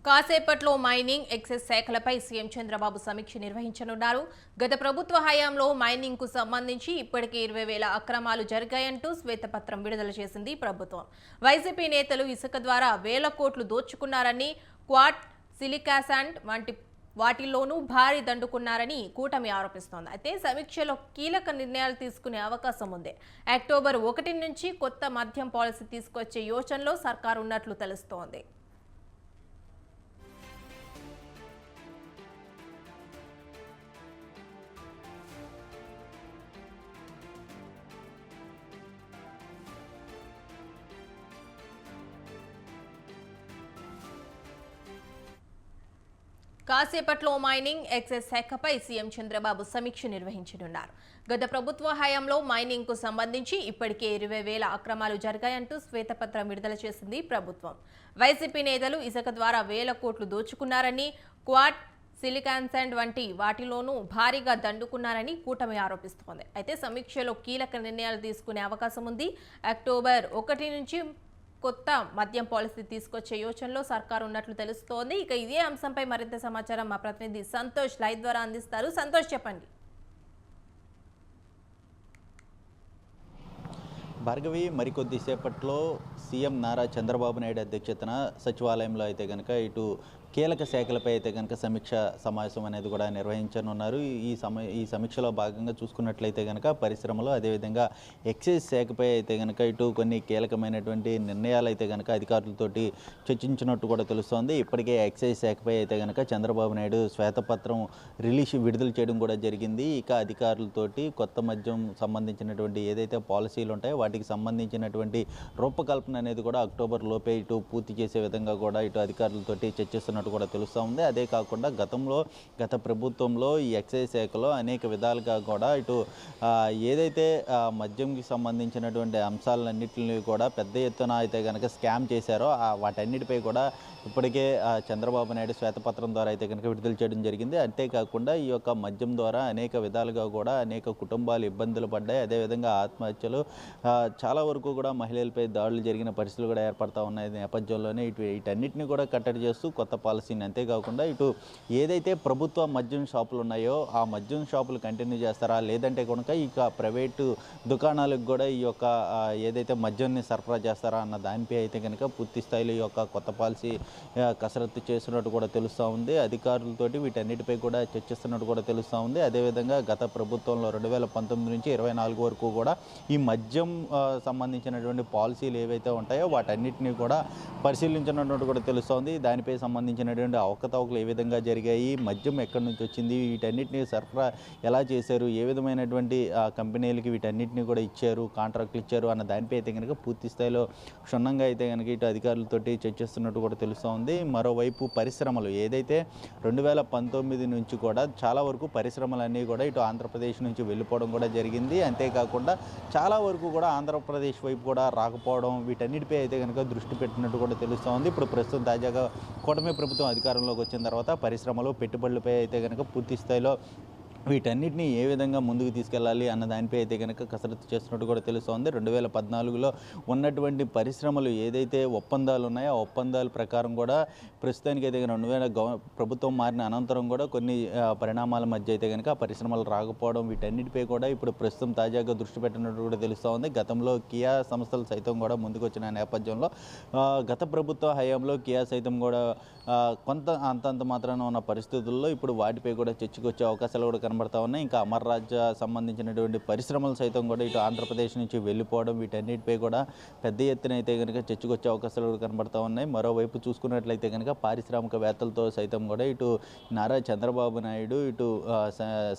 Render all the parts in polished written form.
కాసేపట్లో mining, excise శాఖలపై CM Chandrababu సమీక్ష నిర్వహించనున్నారు. గత ప్రభుత్వ హయాంలో మైనింగ్ కు సంబంధించి ఇప్పటికే 20,000 అక్రమాలు జరిగాయంటూ శ్వేతపత్రం విడుదల చేసింది ప్రభుత్వం. వైసీపీ నేతలు ఇసుక ద్వారా వేల కోట్లు దోచుకున్నారని, క్వాడ్, సిలికాసాండ్ వంటి వాటిల్లోనూ భారీ దండుకున్నారని కూటమి ఆరోపిస్తోంది. అయితే సమీక్షలో కీలక నిర్ణయాలు తీసుకునే అవకాశం ఉంది. అక్టోబర్ 1 నుంచి కొత్త మద్యం పాలసీ తీసుకొచ్చే యోచనలో సర్కారు ఉన్నట్లు తెలుస్తోంది. కాసేపట్లో మైనింగ్, ఎక్సైజ్ శాఖపై సీఎం చంద్రబాబు సమీక్ష నిర్వహించనున్నారు. గత ప్రభుత్వ హయాంలో మైనింగ్ కు సంబంధించి ఇప్పటికే 20,000 అక్రమాలు జరిగాయంటూ శ్వేతపత్రం విడుదల చేసింది ప్రభుత్వం. వైసీపీ నేతలు ఇసుక ద్వారా వేల కోట్లు దోచుకున్నారని, క్వాడ్, సిలికాన్సాండ్ వంటి వాటిలోనూ భారీగా దండుకున్నారని కూటమి ఆరోపిస్తోంది. అయితే సమీక్షలో కీలక నిర్ణయాలు తీసుకునే అవకాశం ఉంది. అక్టోబర్ 1 నుంచి కొత్త మద్యం పాలసీ తీసుకొచ్చే యోచనలో సర్కారు ఉన్నట్లు తెలుస్తోంది. ఇక ఇదే అంశంపై మరింత సమాచారం మా ప్రతినిధి సంతోష్ లైవ్ ద్వారా అందిస్తారు. సంతోష్, చెప్పండి. భార్గవి, మరికొద్ది సేపట్లో సీఎం నారా చంద్రబాబు నాయుడు అధ్యక్షతన సచివాలయంలో అయితే కనుక ఇటు కీలక శాఖలపై అయితే కనుక సమీక్ష సమావేశం అనేది కూడా నిర్వహించనున్నారు. ఈ సమీక్షలో భాగంగా చూసుకున్నట్లయితే కనుక పరిశ్రమలు, అదేవిధంగా ఎక్సైజ్ శాఖపై అయితే కనుక ఇటు కొన్ని కీలకమైనటువంటి నిర్ణయాలు అయితే కనుక అధికారులతోటి చర్చించినట్టు కూడా తెలుస్తోంది. ఇప్పటికే ఎక్సైజ్ శాఖపై అయితే కనుక చంద్రబాబు నాయుడు శ్వేతపత్రం విడుదల చేయడం కూడా జరిగింది. ఇక అధికారులతోటి కొత్త మద్యం సంబంధించినటువంటి ఏదైతే పాలసీలు ఉంటాయో వాటికి సంబంధించినటువంటి రూపకల్పన అనేది కూడా అక్టోబర్ లోపే ఇటు పూర్తి చేసే విధంగా కూడా ఇటు అధికారులతోటి చర్చిస్తున్నట్టు కూడా తెలుస్తూ ఉంది. అదే కాకుండా గత ప్రభుత్వంలో ఈ ఎక్సైజ్ శాఖలో అనేక విధాలుగా కూడా ఇటు ఏదైతే మద్యంకి సంబంధించినటువంటి అంశాలన్నింటినీ కూడా పెద్ద ఎత్తున అయితే కనుక స్కామ్ చేశారో వాటన్నిటిపై కూడా ఇప్పటికే చంద్రబాబు నాయుడు శ్వేతపత్రం ద్వారా అయితే కనుక విడుదల చేయడం జరిగింది. అంతేకాకుండా ఈ యొక్క మద్యం ద్వారా అనేక విధాలుగా కూడా అనేక కుటుంబాలు ఇబ్బందులు పడ్డాయి. అదేవిధంగా ఆత్మహత్యలు, చాలా వరకు కూడా మహిళలపై దాడులు జరిగిన పరిస్థితులు కూడా ఏర్పడతా ఉన్నాయి. నేపథ్యంలోనే వీటన్నిటిని కూడా కట్టడి చేస్తూ కొత్త పాలసీని, అంతేకాకుండా ఇటు ఏదైతే ప్రభుత్వ మద్యం షాపులు ఉన్నాయో ఆ మద్యం షాపులు కంటిన్యూ చేస్తారా, లేదంటే కనుక ఇక ప్రైవేటు దుకాణాలకు కూడా ఈ యొక్క ఏదైతే మద్యాన్ని సరఫరా చేస్తారా అన్న దానిపై అయితే కనుక పూర్తి స్థాయిలో ఈ యొక్క కొత్త పాలసీ కసరత్తు చేస్తున్నట్టు కూడా తెలుస్తూ ఉంది. అధికారులతోటి వీటన్నిటిపై కూడా చర్చిస్తున్నట్టు కూడా తెలుస్తూ ఉంది. అదేవిధంగా గత ప్రభుత్వంలో 2019 నుంచి 24 వరకు కూడా ఈ మద్యం సంబంధించినటువంటి పాలసీలు ఏవైతే ఉంటాయో వాటన్నిటినీ కూడా పరిశీలించినట్టు కూడా తెలుస్తూ ఉంది. దానిపై సంబంధించినటువంటి అవకతవకలు ఏ విధంగా జరిగాయి, మద్యం ఎక్కడి నుంచి వచ్చింది, వీటన్నిటిని సరఫరా ఎలా చేశారు, ఏ విధమైనటువంటి కంపెనీలకి వీటన్నిటిని కూడా ఇచ్చారు, కాంట్రాక్ట్లు ఇచ్చారు అన్న దానిపై అయితే కనుక పూర్తి స్థాయిలో క్షుణ్ణంగా అయితే కనుక ఇటు అధికారులతోటి చర్చిస్తున్నట్టు కూడా తెలుస్తూ ఉంది. మరోవైపు పరిశ్రమలు ఏదైతే 2019 నుంచి కూడా చాలా వరకు పరిశ్రమలన్నీ కూడా ఇటు ఆంధ్రప్రదేశ్ నుంచి వెళ్ళిపోవడం కూడా జరిగింది. అంతేకాకుండా చాలా వరకు కూడా ఆంధ్రప్రదేశ్ వైపు కూడా రాకపోవడం, వీటన్నిటిపై అయితే కనుక దృష్టి పెట్టినట్టు కూడా తెలుస్తూ ఉంది. ఇప్పుడు ప్రస్తుతం తాజాగా కూటమి ప్రభుత్వం అధికారంలోకి వచ్చిన తర్వాత పరిశ్రమలు, పెట్టుబడులపై అయితే కనుక పూర్తి స్థాయిలో వీటన్నిటిని ఏ విధంగా ముందుకు తీసుకెళ్లాలి అన్న దానిపై అయితే కనుక కసరత్తు చేస్తున్నట్టు కూడా తెలుస్తోంది. 2014లో ఉన్నటువంటి పరిశ్రమలు ఏదైతే ఒప్పందాలు ఉన్నాయో ఆ ఒప్పందాల ప్రకారం కూడా ప్రస్తుతానికి అయితే 2000 ప్రభుత్వం మారిన అనంతరం కూడా కొన్ని పరిణామాల మధ్య అయితే కనుక పరిశ్రమలు రాకపోవడం, వీటన్నిటిపై కూడా ఇప్పుడు ప్రస్తుతం తాజాగా దృష్టి పెట్టినట్టు కూడా తెలుస్తోంది. గతంలో కియా సంస్థలు సైతం కూడా ముందుకు వచ్చిన నేపథ్యంలో గత ప్రభుత్వ హయాంలో కియా సైతం కూడా కొంత అంతంత మాత్రాన ఉన్న పరిస్థితుల్లో ఇప్పుడు వాటిపై కూడా చర్చకు వచ్చే అవకాశాలు కూడా కనబడతా ఉన్నాయి. ఇంకా అమర్ రాజ్య సంబంధించినటువంటి పరిశ్రమలు సైతం కూడా ఇటు ఆంధ్రప్రదేశ్ నుంచి వెళ్ళిపోవడం, వీటన్నిటిపై కూడా పెద్ద ఎత్తున అయితే కనుక చర్చకు వచ్చే అవకాశాలు కూడా కనబడతా ఉన్నాయి. మరోవైపు చూసుకున్నట్లయితే కనుక పారిశ్రామికవేత్తలతో సైతం కూడా ఇటు నారా చంద్రబాబు నాయుడు ఇటు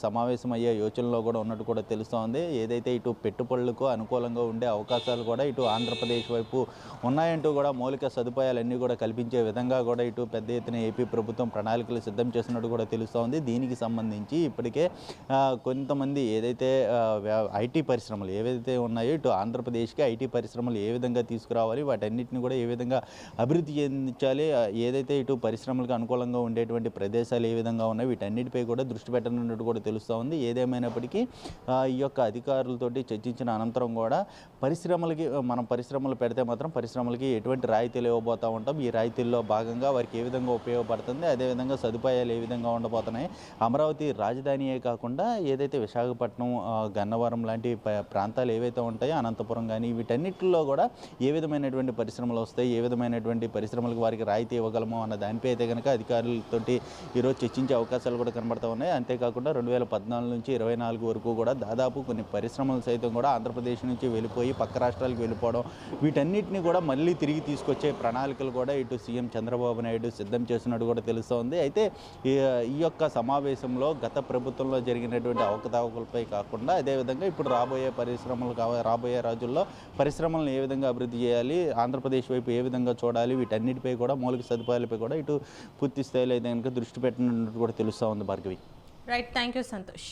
సమావేశమయ్యే యోచనలో కూడా ఉన్నట్టు కూడా తెలుస్తోంది. ఏదైతే ఇటు పెట్టుబడులకు అనుకూలంగా ఉండే అవకాశాలు కూడా ఇటు ఆంధ్రప్రదేశ్ వైపు ఉన్నాయంటూ కూడా మౌలిక సదుపాయాలన్నీ కూడా కల్పించే విధంగా కూడా ఇటు పెద్ద ఎత్తున ఏపీ ప్రభుత్వం ప్రణాళికలు సిద్ధం చేస్తున్నట్టు కూడా తెలుస్తోంది. దీనికి సంబంధించి ఇప్పటికే కొంతమంది ఏదైతే ఐటీ పరిశ్రమలు ఏవైతే ఉన్నాయో ఇటు ఆంధ్రప్రదేశ్కి ఐటీ పరిశ్రమలు ఏ విధంగా తీసుకురావాలి, వాటన్నిటిని కూడా ఏ విధంగా అభివృద్ధి చెందించాలి, ఏదైతే ఇటు పరిశ్రమలకు అనుకూలంగా ఉండేటువంటి ప్రదేశాలు ఏ విధంగా ఉన్నాయి, వీటన్నిటిపై కూడా దృష్టి పెట్టనున్నట్టు కూడా తెలుస్తూ ఉంది. ఏదేమైనప్పటికీ ఈ యొక్క అధికారులతోటి చర్చించిన అనంతరం కూడా మనం పరిశ్రమలు పెడితే మాత్రం పరిశ్రమలకి ఎటువంటి రాయితీలు ఇవ్వబోతూ ఉంటాం, ఈ రాయితీల్లో భాగంగా వారికి ఏ విధంగా ఉపయోగపడుతుంది, అదేవిధంగా సదుపాయాలు ఏ విధంగా ఉండబోతున్నాయి, అమరావతి రాజధానియే కాకుండా ఏదైతే విశాఖపట్నం, గన్నవరం లాంటి ప్రాంతాలు ఏవైతే ఉంటాయో, అనంతపురం కానీ, వీటన్నిటిలో కూడా ఏ విధమైనటువంటి పరిశ్రమలు వస్తాయి, ఏ విధమైనటువంటి పరిశ్రమలకు వారికి రాయితీ ఇవ్వగలమో అన్న దానిపై అయితే కనుక అధికారులతోటి ఈరోజు చర్చించే అవకాశాలు కూడా కనబడుతూ ఉన్నాయి. అంతేకాకుండా 2014 నుంచి 24 వరకు కూడా దాదాపు కొన్ని పరిశ్రమలు సైతం కూడా ఆంధ్రప్రదేశ్ నుంచి వెళ్ళిపోయి పక్క రాష్ట్రాలకు వెళ్ళిపోవడం, వీటన్నిటిని కూడా మళ్ళీ తిరిగి తీసుకొచ్చే ప్రణాళికలు కూడా ఇటు సీఎం చంద్రబాబు నాయుడు సిద్ధం చేస్తున్నట్టు కూడా తెలుస్తోంది. అయితే ఈ యొక్క సమావేశంలో గత ప్రభుత్వంలో జరిగినటువంటి అవకతవకలపై కాకుండా అదేవిధంగా ఇప్పుడు రాబోయే రోజుల్లో పరిశ్రమలను ఏ విధంగా అభివృద్ధి చేయాలి, ఆంధ్రప్రదేశ్ వైపు ఏ విధంగా చూడాలి, వీటన్నిటిపై కూడా మౌలిక సదుపాయాలపై కూడా ఇటు పూర్తి స్థాయిలో అయితే కనుక దృష్టి పెట్టినట్టు కూడా తెలుస్తూ ఉంది Bhargavi. Right, thank you Santosh.